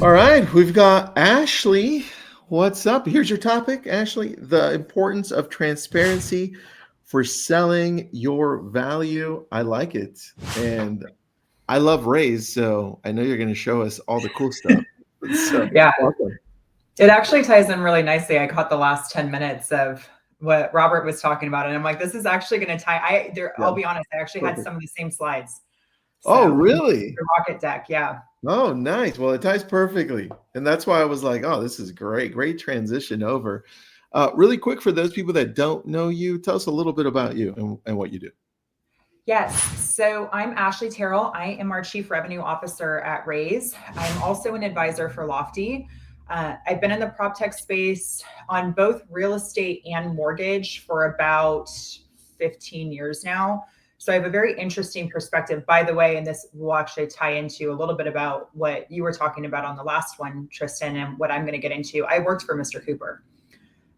All right, we've got Ashley. What's up? Here's your topic, Ashley. The importance of transparency for selling your value. I like it. And I love Rayse, so I know you're going to show us all the cool stuff. So, Yeah, welcome. it actually ties in really nicely. I caught the last 10 minutes of what Robert was talking about, and I'm like, this is actually going to tie. Yeah, I'll be honest, I actually had perfect. some of the same slides. Oh, So really? the rocket deck, yeah. Oh, nice. Well, it ties perfectly. And that's why I was like, oh, this is great. Great transition over. Really quick for those people that don't know you, tell us a little bit about you and what you do. Yes. So I'm Ashley Terrell. I am our Chief Revenue Officer at Rayse. I'm also an advisor for Lofty. I've been in the prop tech space on both real estate and mortgage for about 15 years now. So I have a very interesting perspective, by the way, and this will actually tie into a little bit about what you were talking about on the last one, Tristan, and what I'm going to get into. I worked for Mr. Cooper.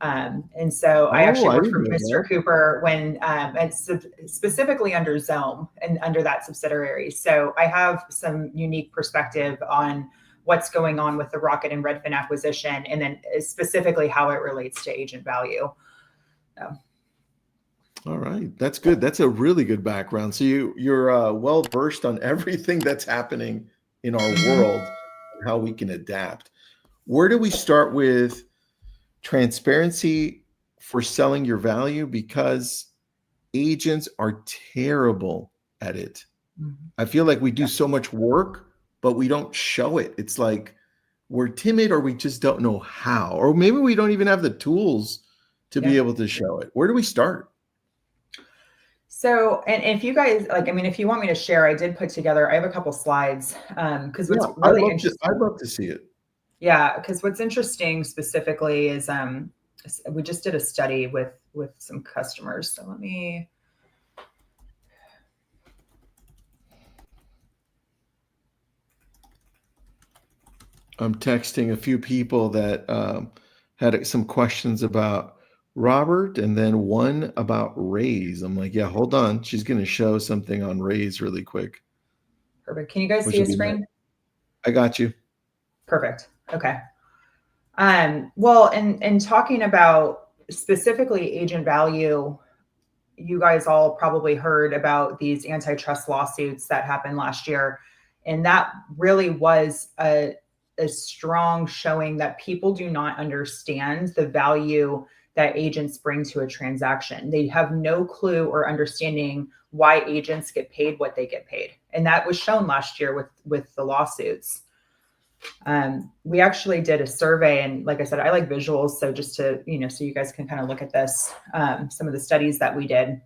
And so I Oh, actually I worked didn't for know Mr. that. Cooper when, and specifically under Zome and under that subsidiary. So I have some unique perspective on what's going on with the Rocket and Redfin acquisition, and then specifically how it relates to agent value. So. All right, that's good. That's a really good background. So you're well versed on everything that's happening in our world and how we can adapt. Where do we start with transparency for selling your value? Because agents are terrible at it. Mhm. I feel like we do Yeah. so much work, but we don't show it. It's like we're timid or we just don't know how, or maybe we don't even have the tools to be Yeah. able to show it. Where do we start? So, and if you guys like, I mean, if you want me to share, I did put together, I have a couple slides, because Yeah, what's really interesting. I'd love to see it. Yeah, because what's interesting specifically is we just did a study with some customers. So let me. I'm texting a few people that had some questions about Robert and then one about Rayse. I'm like, yeah, hold on. She's going to show something on Rayse really quick, Perfect. Can you guys which see will a be nice. screen? I got you. Perfect. Okay. Well, and talking about specifically agent value, you guys all probably heard about these antitrust lawsuits that happened last year. And that really was a strong showing that people do not understand the value that agents bring to a transaction. They have no clue or understanding why agents get paid what they get paid. And that was shown last year with the lawsuits. We actually did a survey, and like I said, I like visuals. So just to, so you guys can kind of look at this, some of the studies that we did.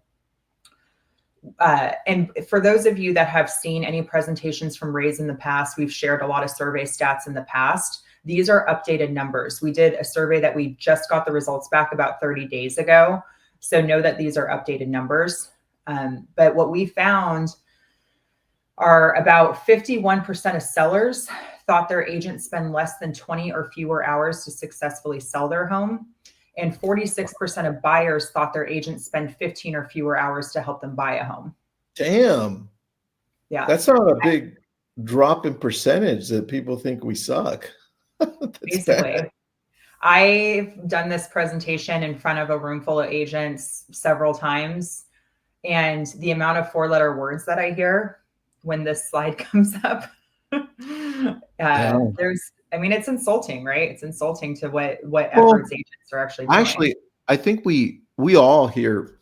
And for those of you that have seen any presentations from Rayse in the past, we've shared a lot of survey stats in the past. These are updated numbers. We did a survey that we just got the results back about 30 days ago. So know that these are updated numbers. But what we found are about 51% of sellers thought their agents spend less than 20 or fewer hours to successfully sell their home. And 46% of buyers thought their agents spend 15 or fewer hours to help them buy a home. Damn. Yeah. That's not a big drop in percentage that people think we suck. That's bad. Basically, I've done this presentation in front of a room full of agents several times. And the amount of 4-letter words that I hear when this slide comes up, Yeah. it's insulting, right? It's insulting to what Well, efforts agents are actually doing. actually, I think we all here,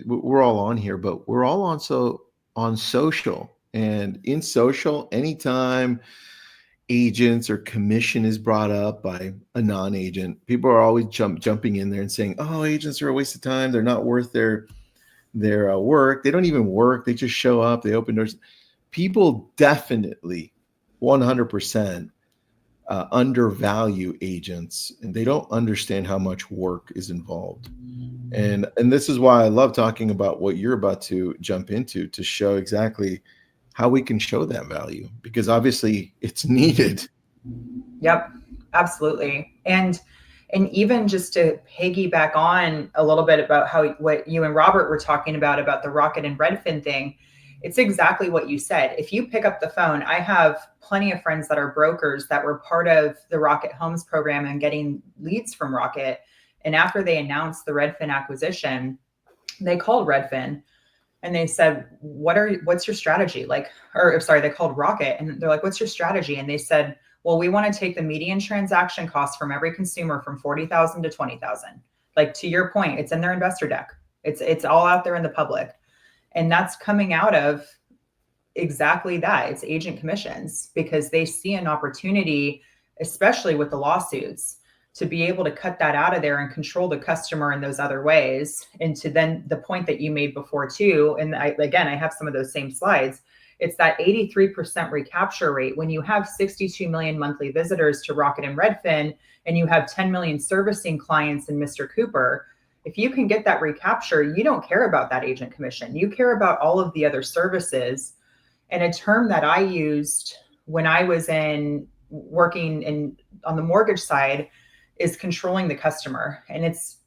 we're all on here, but we're all on social. And in social, anytime agents or commission is brought up by a non-agent, people are always jumping in there and saying, "Oh, agents are a waste of time. They're not worth their work. They don't even work. They just show up. They open doors." People definitely 100% undervalue agents, and they don't understand how much work is involved. And this is why I love talking about what you're about to jump into, to show exactly how we can show that value, because obviously it's needed. Yep, absolutely. And even just to piggyback on a little bit about what you and Robert were talking about the Rocket and Redfin thing, It's exactly what you said. If you pick up the phone, I have plenty of friends that are brokers that were part of the Rocket Homes program and getting leads from Rocket. And after they announced the Redfin acquisition, they called Redfin and they said, what's your strategy? Like, or sorry, they called Rocket and they're like, what's your strategy? And they said, well, we want to take the median transaction cost from every consumer from 40,000 to 20,000. Like, to your point, it's in their investor deck. It's all out there in the public. And that's coming out of exactly that. It's agent commissions, because they see an opportunity, especially with the lawsuits, to be able to cut that out of there and control the customer in those other ways. And to then the point that you made before too, and I have some of those same slides. It's that 83% recapture rate. When you have 62 million monthly visitors to Rocket and Redfin, and you have 10 million servicing clients in Mr. Cooper, if you can get that recapture, you don't care about that agent commission. You care about all of the other services. And a term that I used when I was working on the mortgage side is controlling the customer. And it's,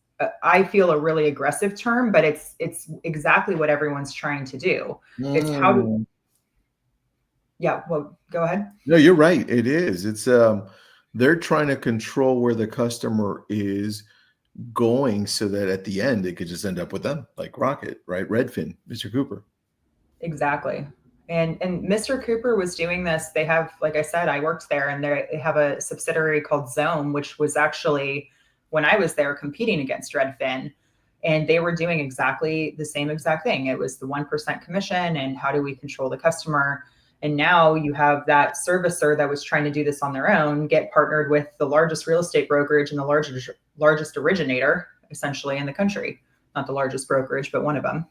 I feel, a really aggressive term, but it's exactly what everyone's trying to do. It's how to, yeah, well, go ahead. No, you're right. It is. It's they're trying to control where the customer is going so that at the end it could just end up with them, like Rocket, right? Redfin, Mr. Cooper. Exactly. And Mr. Cooper was doing this. They have, like I said, I worked there, and they have a subsidiary called Zome, which was actually, when I was there, competing against Redfin. And they were doing exactly the same exact thing. It was the 1% commission, and how do we control the customer? And now you have that servicer that was trying to do this on their own get partnered with the largest real estate brokerage and the largest originator, essentially, in the country. Not the largest brokerage, but one of them.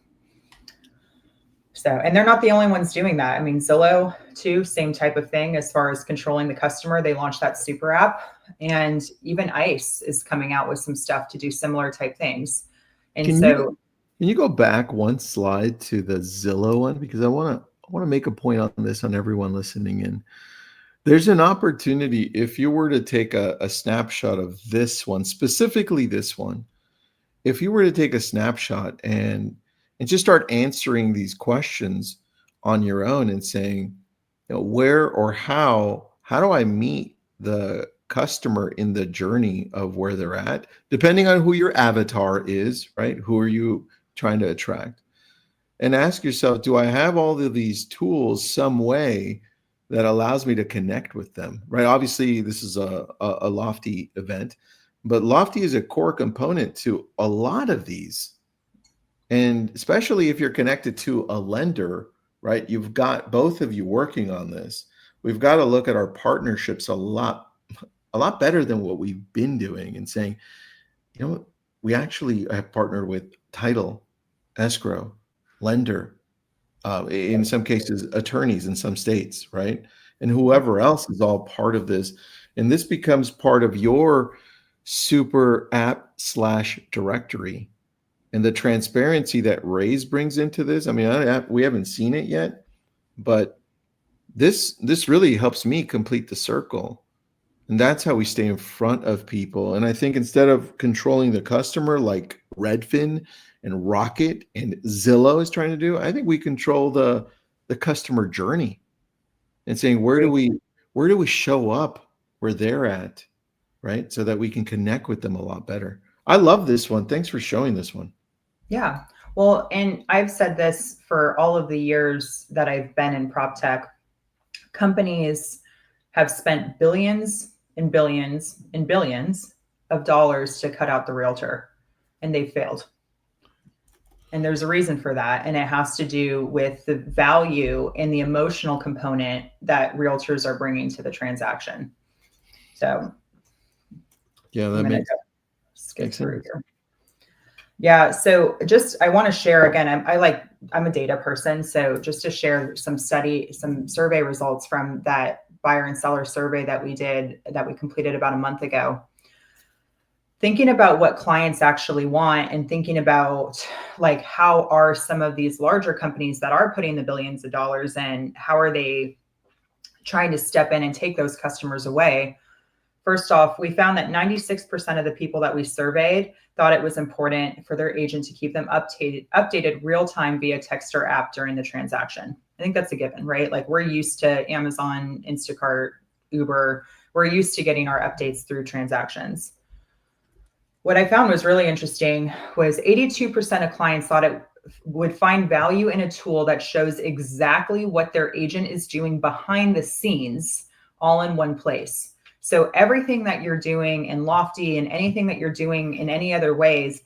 So, and they're not the only ones doing that. I mean, Zillow too, same type of thing as far as controlling the customer. They launched that super app, and even ICE is coming out with some stuff to do similar type things. And Can you go back one slide to the Zillow one? Because I want to make a point on this on everyone listening in. There's an opportunity if you were to take a snapshot of this one, specifically this one. If you were to take a snapshot and just start answering these questions on your own and saying, where or how do I meet the customer in the journey of where they're at, depending on who your avatar is, right? Who are you trying to attract? And ask yourself, do I have all of these tools some way that allows me to connect with them, right? Obviously, this is a Lofty event, but Lofty is a core component to a lot of these. And especially if you're connected to a lender, right? You've got both of you working on this. We've got to look at our partnerships a lot better than what we've been doing and saying, we actually have partnered with title, escrow, lender, in some cases, attorneys in some states, right? And whoever else is all part of this. And this becomes part of your super app / directory. And the transparency that Rayse brings into this, I mean, we haven't seen it yet, but this really helps me complete the circle. And that's how we stay in front of people. And I think instead of controlling the customer like Redfin and Rocket and Zillow is trying to do, I think we control the customer journey and saying, where do we show up where they're at, right? So that we can connect with them a lot better. I love this one. Thanks for showing this one. Yeah. Well, and I've said this for all of the years that I've been in prop tech. Companies have spent billions and billions and billions of dollars to cut out the realtor, and they failed. And there's a reason for that. And it has to do with the value and the emotional component that realtors are bringing to the transaction. So yeah, that makes skip through here. Yeah. So I want to share again, I'm a data person. So just to share some survey results from that buyer and seller survey that we completed about a month ago. Thinking about what clients actually want and thinking about like, how are some of these larger companies that are putting the billions of dollars in, how are they trying to step in and take those customers away? First off, we found that 96% of the people that we surveyed thought it was important for their agent to keep them updated real time via text or app during the transaction. I think that's a given, right? Like we're used to Amazon, Instacart, Uber. We're used to getting our updates through transactions. What I found was really interesting was 82% of clients thought it would find value in a tool that shows exactly what their agent is doing behind the scenes all in one place. So everything that you're doing in Lofty and anything that you're doing in any other ways,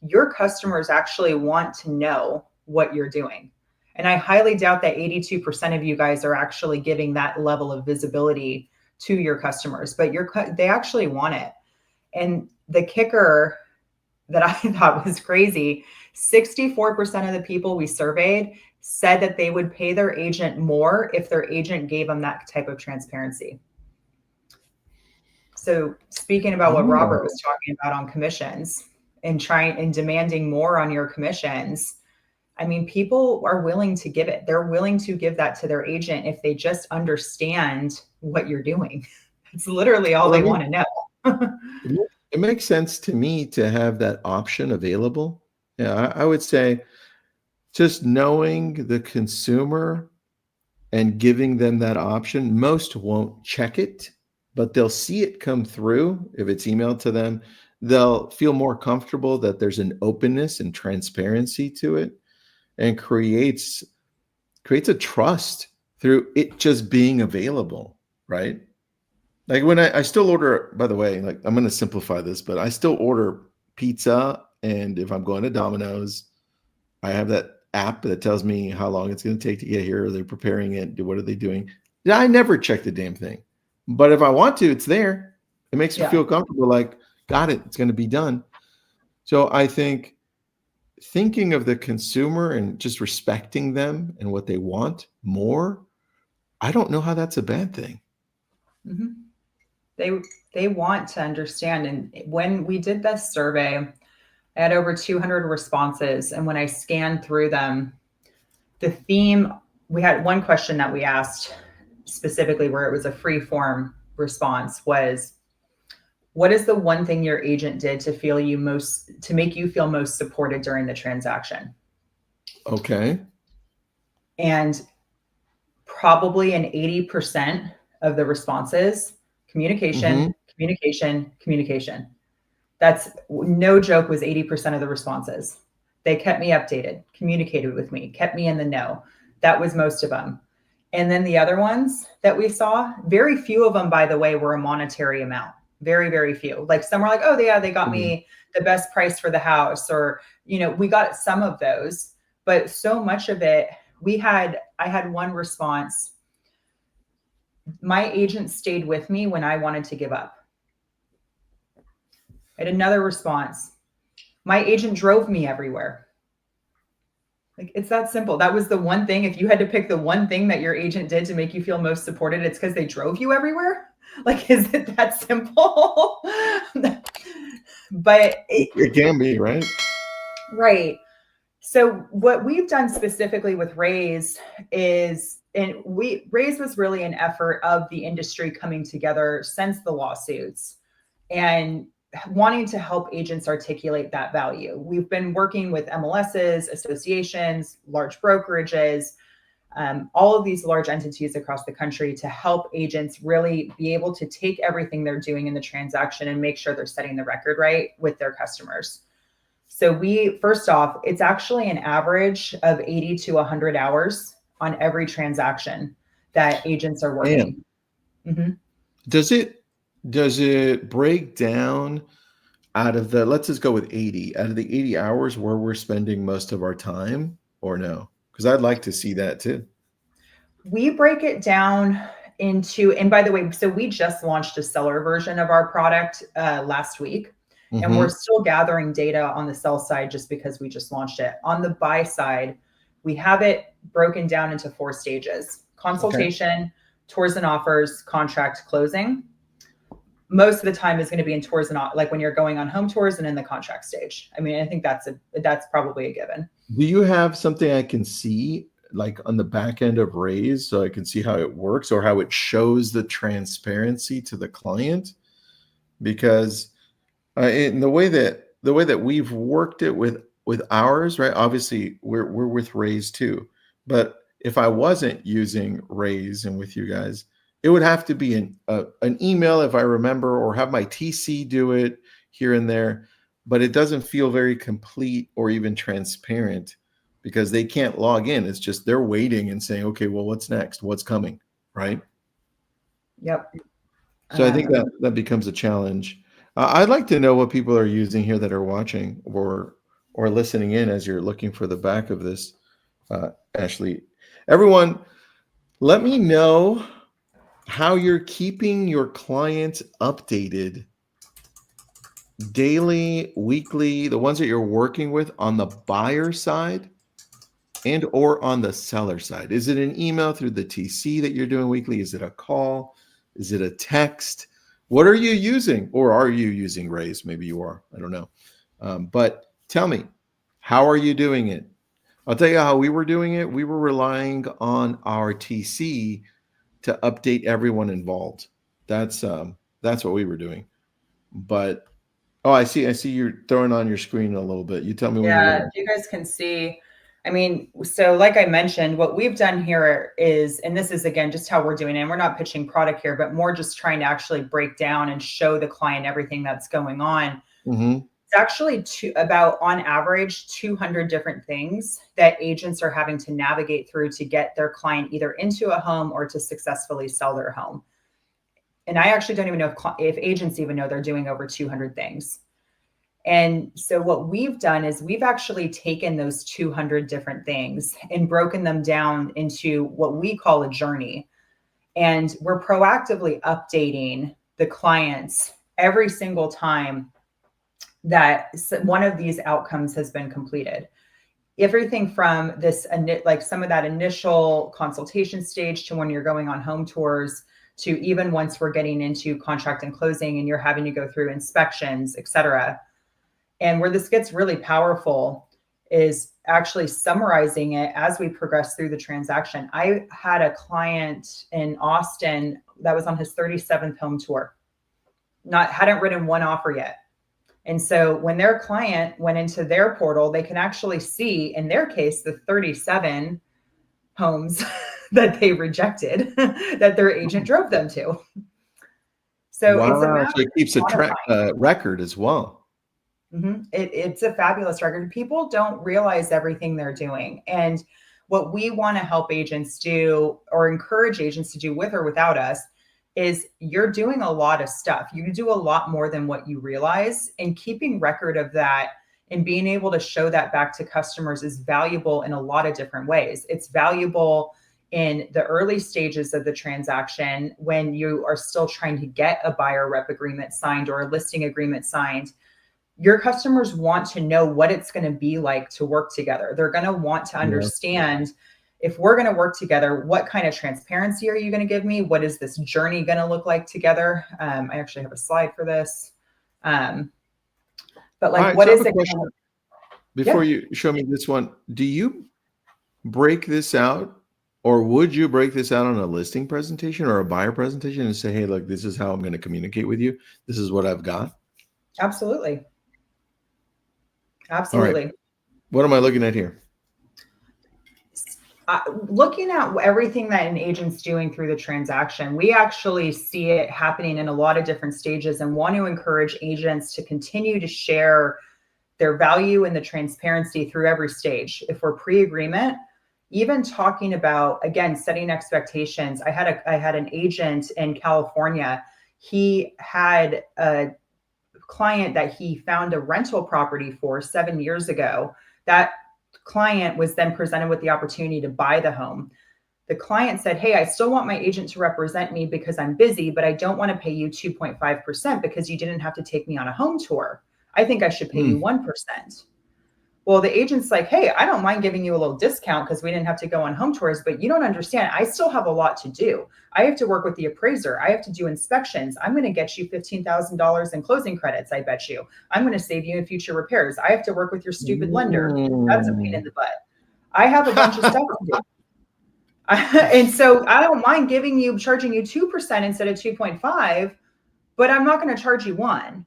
your customers actually want to know what you're doing. And I highly doubt that 82% of you guys are actually giving that level of visibility to your customers, but they actually want it. And the kicker that I thought was crazy, 64% of the people we surveyed said that they would pay their agent more if their agent gave them that type of transparency. So speaking about what Robert was talking about on commissions and trying and demanding more on your commissions, I mean, people are willing to give it. They're willing to give that to their agent if they just understand what you're doing. It's literally all they want to know. It makes sense to me to have that option available. Yeah, I would say just knowing the consumer and giving them that option. Most won't check it, but they'll see it come through if it's emailed to them. They'll feel more comfortable that there's an openness and transparency to it, and creates a trust through it just being available, right? Like when I still order, by the way, like I'm going to simplify this, but I still order pizza. And if I'm going to Domino's, I have that app that tells me how long it's going to take to get here. Are they preparing it? What are they doing? Yeah, I never check the damn thing. But if I want to, it's there. It makes me feel comfortable, like, got it, it's going to be done. So I think thinking of the consumer and just respecting them and what they want more, I don't know how that's a bad thing. Mm-hmm. They want to understand. And when we did this survey, I had over 200 responses. And when I scanned through them, the theme, we had one question that we asked specifically where it was a free form response was, what is the one thing your agent did to make you feel most supported during the transaction? Okay. And probably in 80% of the responses, communication, communication, communication. That's no joke, was 80% of the responses. They kept me updated, communicated with me, kept me in the know. That was most of them. And then the other ones that we saw, very few of them, by the way, were a monetary amount. Very, very few. Like some were like, oh yeah, they got me the best price for the house, or, we got some of those, but so much of it, I had one response. My agent stayed with me when I wanted to give up. I had another response. My agent drove me everywhere. Like, it's that simple. That was the one thing. If you had to pick the one thing that your agent did to make you feel most supported, it's because they drove you everywhere. Like, is it that simple? But it can be, right? Right. So what we've done specifically with Rayse is, Rayse was really an effort of the industry coming together since the lawsuits and wanting to help agents articulate that value. We've been working with MLSs, associations, large brokerages, all of these large entities across the country to help agents really be able to take everything they're doing in the transaction and make sure they're setting the record right with their customers. So first off, it's actually an average of 80 to 100 hours on every transaction that agents are working. Mm-hmm. Does it break down out of let's just go with 80, out of the 80 hours where we're spending most of our time, or no? Because I'd like to see that too. We break it down into, and by the way, so we just launched a seller version of our product last week. And we're still gathering data on the sell side just because we just launched it. On the buy side, we have it broken down into 4 stages: consultation, tours and offers, contract, closing. Most of the time is going to be in tours and like when you're going on home tours and in the contract stage. I mean, I think that's probably a given. Do you have something I can see like on the back end of Rayse so I can see how it works or how it shows the transparency to the client? because in the way that we've worked it with ours, right? Obviously, we're with Rayse too, but if I wasn't using Rayse and with you guys, it would have to be an email if I remember, or have my TC do it here and there. But it doesn't feel very complete or even transparent because they can't log in. It's just they're waiting and saying, okay, well, what's next? What's coming, right? Yep. So I think that that becomes a challenge. I'd like to know what people are using here that are watching or listening in as you're looking for the back of this, Ashley. Everyone, let me know how you're keeping your clients updated daily, weekly, the ones that you're working with on the buyer side and or on the seller side. Is it an email through the TC that you're doing weekly? Is it a call? Is it a text? What are you using? Or are you using Rayse? Maybe you are. I don't know. But tell me, how are you doing it? I'll tell you how we were doing it. We were relying on our TC to update everyone involved. That's what we were doing. But oh, I see you're throwing on your screen a little bit. You tell me when you're Yeah, ready. you guys can see. I mean, so like I mentioned, what we've done here is, and this is again just how we're doing it, and we're not pitching product here, but more just trying to actually break down and show the client everything that's going on. Mm-hmm. It's actually about, on average, 200 different things that agents are having to navigate through to get their client either into a home or to successfully sell their home. And I actually don't even know if agents even know they're doing over 200 things. And so what we've done is we've actually taken those 200 different things and broken them down into what we call a journey. And we're proactively updating the clients every single time that one of these outcomes has been completed. Everything from this, like some of that initial consultation stage to when you're going on home tours, to even once we're getting into contract and closing and you're having to go through inspections, et cetera. And where this gets really powerful is actually summarizing it as we progress through the transaction. I had a client in Austin that was on his 37th home tour, hadn't written one offer yet. And so when their client went into their portal, they can actually see, in their case, the 37 homes that they rejected that their agent drove them to. So it's a Wow. matter So it keeps a of track record as well. It's a fabulous record. People don't realize everything they're doing. And what we want to help agents do, or encourage agents to do with or without us, is you're doing a lot of stuff. You do a lot more than what you realize. And keeping record of that and being able to show that back to customers is valuable in a lot of different ways. It's valuable in the early stages of the transaction when you are still trying to get a buyer rep agreement signed or a listing agreement signed. Your customers want to know what it's going to be like to work together. They're going to want to understand, if we're going to work together, what kind of transparency are you going to give me? What is this journey going to look like together? I actually have a slide for this. But like, All right, what so I have is a it? question before you show me this one. Do you break this out, or would you break this out on a listing presentation or a buyer presentation and say, hey, look, this is how I'm going to communicate with you. This is what I've got. Absolutely. All right. Absolutely. What am I looking at here? Looking at everything that an agent's doing through the transaction, we actually see it happening in a lot of different stages and want to encourage agents to continue to share their value and the transparency through every stage. If we're pre-agreement, even talking about, again, setting expectations. I had an agent in California. He had a client that he found a rental property for 7 years ago. That client was then presented with the opportunity to buy the home. The client said, hey, I still want my agent to represent me because I'm busy, but I don't want to pay you 2.5% because you didn't have to take me on a home tour. I think I should pay you 1%. Well, the agent's like, hey, I don't mind giving you a little discount because we didn't have to go on home tours, but you don't understand. I still have a lot to do. I have to work with the appraiser. I have to do inspections. I'm going to get you $15,000 in closing credits, I bet you. I'm going to save you in future repairs. I have to work with your stupid lender. That's a pain in the butt. I have a bunch of stuff to do. And so I don't mind charging you 2% instead of 2.5, but I'm not going to charge you one.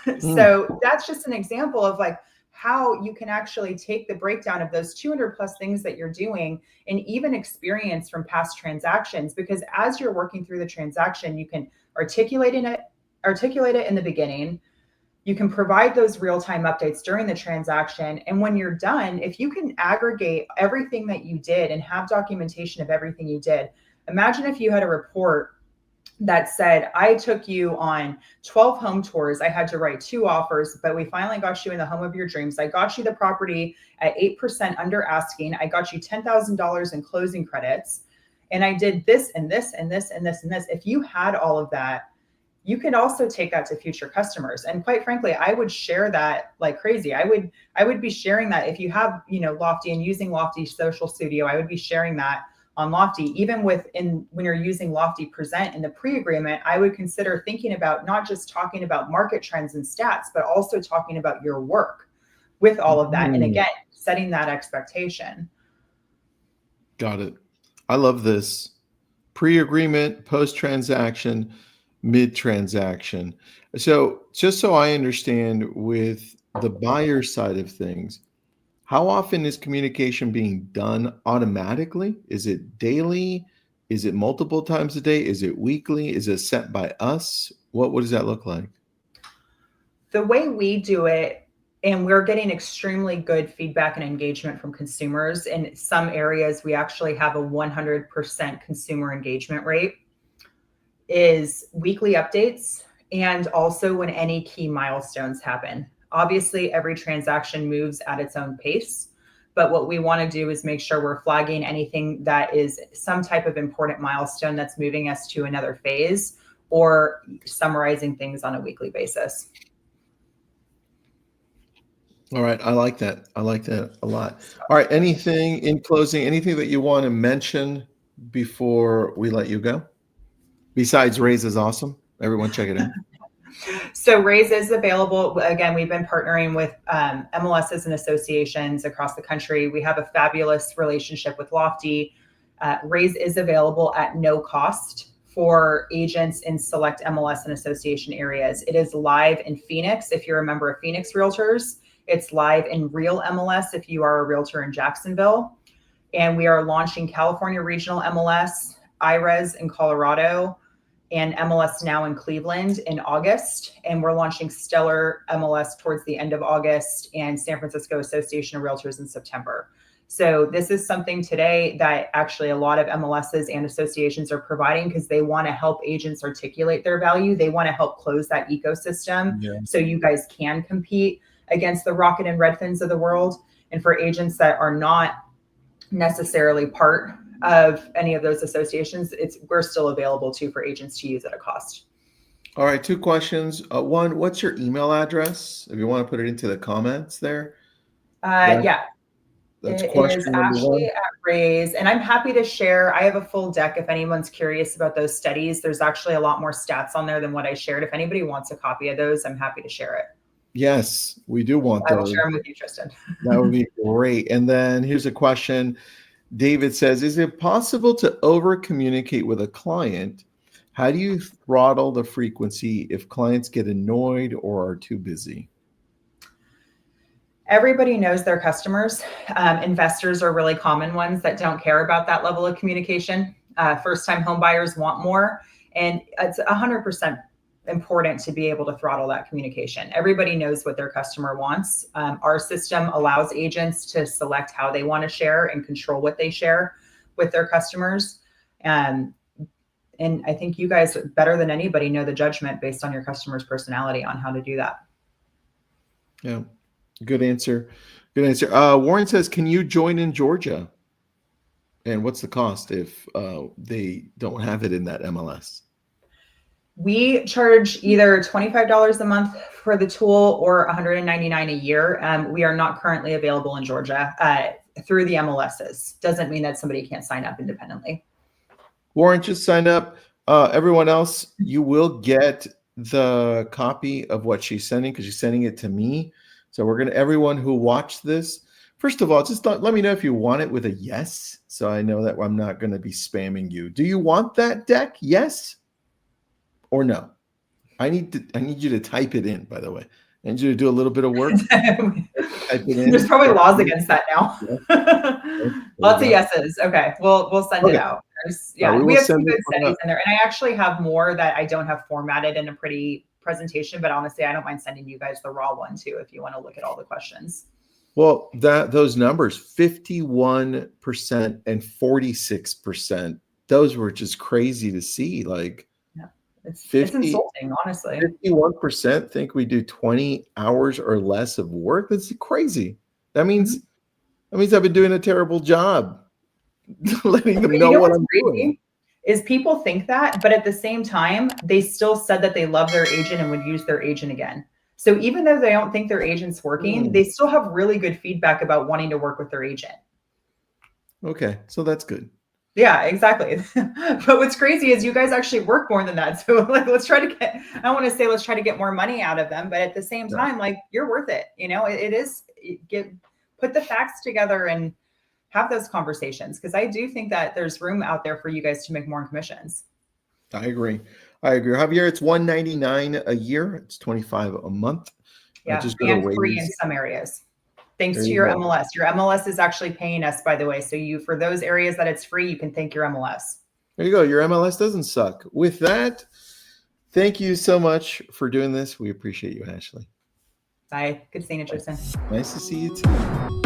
Mm. So that's just an example of like how you can actually take the breakdown of those 200 plus things that you're doing and even experience from past transactions, because as you're working through the transaction, you can articulate it in the beginning. You can provide those real-time updates during the transaction. And when you're done, if you can aggregate everything that you did and have documentation of everything you did, imagine if you had a report that said, I took you on 12 home tours. I had to write 2 offers, but we finally got you in the home of your dreams. I got you the property at 8% under asking. I got you $10,000 in closing credits. And I did this and this and this and this and this. If you had all of that, you can also take that to future customers. And quite frankly, I would share that like crazy. I would be sharing that if you have, Lofty and using Lofty Social Studio, I would be sharing that on Lofty. Even when you're using Lofty Present in the pre-agreement, I would consider thinking about not just talking about market trends and stats, but also talking about your work with all of that. And again, setting that expectation. Got it. I love this. Pre-agreement, post-transaction, mid-transaction. So just so I understand, with the buyer side of things, how often is communication being done automatically? Is it daily? Is it multiple times a day? Is it weekly? Is it set by us? What does that look like? The way we do it, and we're getting extremely good feedback and engagement from consumers. In some areas, we actually have a 100% consumer engagement rate, is weekly updates and also when any key milestones happen. Obviously, every transaction moves at its own pace, but what we want to do is make sure we're flagging anything that is some type of important milestone that's moving us to another phase, or summarizing things on a weekly basis. All right. I like that. I like that a lot. All right. Anything in closing, anything that you want to mention before we let you go? Besides Rayse is awesome. Everyone check it out. So Rayse is available. Again, we've been partnering with MLSs and associations across the country. We have a fabulous relationship with Lofty. Rayse is available at no cost for agents in select MLS and association areas. It is live in Phoenix if you're a member of Phoenix Realtors. It's live in Real MLS if you are a realtor in Jacksonville. And we are launching California Regional MLS, IRES in Colorado, and MLS Now in Cleveland in August. And we're launching Stellar MLS towards the end of August, and San Francisco Association of Realtors in September. So this is something today that actually a lot of MLSs and associations are providing, because they want to help agents articulate their value. They want to help close that ecosystem, so you guys can compete against the Rocket and Redfins of the world. And for agents that are not necessarily part of any of those associations, we're still available too for agents to use at a cost. All right, 2 questions. One, what's your email address? If you want to put it into the comments there. Yeah, That's it is question number 1. Ashley at Rayse, and I'm happy to share. I have a full deck if anyone's curious about those studies. There's actually a lot more stats on there than what I shared. If anybody wants a copy of those, I'm happy to share it. Yes, we do want I will those. share them with you, Tristan. That would be great. And then here's a question. David says, is it possible to over communicate with a client? How do you throttle the frequency if clients get annoyed or are too busy? Everybody knows their customers. Investors are really common ones that don't care about that level of communication. First-time home buyers want more, and it's 100% important to be able to throttle that communication. Everybody knows what their customer wants. Our system allows agents to select how they want to share and control what they share with their customers. And I think you guys, better than anybody, know the judgment based on your customer's personality on how to do that. Yeah, good answer. Good answer. Warren says, can you join in Georgia? And what's the cost if they don't have it in that MLS? We charge either $25 a month for the tool or $199 a year. We are not currently available in Georgia through the MLSs. Doesn't mean that somebody can't sign up independently. Warren just signed up. Everyone else, you will get the copy of what she's sending, because she's sending it to me. So everyone who watched this, first of all, just let me know if you want it with a yes, so I know that I'm not going to be spamming you. Do you want that deck? Yes or no? I need you to type it in, by the way. I need you to do a little bit of work. Type it There's in. probably laws against that now. Yeah, there Lots you of go. yeses. Okay, we'll send it Okay. out. All right, we We will have some send this good one studies out. in there, and I actually have more that I don't have formatted in a pretty presentation. But honestly, I don't mind sending you guys the raw one too if you want to look at all the questions. Well, those numbers, 51% and 46%, those were just crazy to see. Like Yeah, it's 50, insulting, honestly. 51% think we do 20 hours or less of work. That's crazy. That Mhm. means I've been doing a terrible job letting them But you know know what what's I'm doing. crazy is people think that, but at the same time, they still said that they love their agent and would use their agent again. So even though they don't think their agent's working, Hmm. they still have really good feedback about wanting to work with their agent. Okay, so that's good. Yeah, exactly. But what's crazy is you guys actually work more than that. So like let's try to get I don't want to say let's try to get more money out of them, but at the same Yeah, time, like you're worth it. It is put the facts together and have those conversations because I do think that there's room out there for you guys to make more in commissions. I agree. I agree. Javier, it's 199 a year. It's 25 a month. Yeah, Just go to and free in Rayse. some areas. There Thanks to you your go. MLS. Your MLS is actually paying us, by the way. So you for those areas that it's free, you can thank your MLS. There you go. Your MLS doesn't suck. With that, thank you so much for doing this. We appreciate you, Ashley. Bye. Good seeing you, Tristan. Nice to see you too.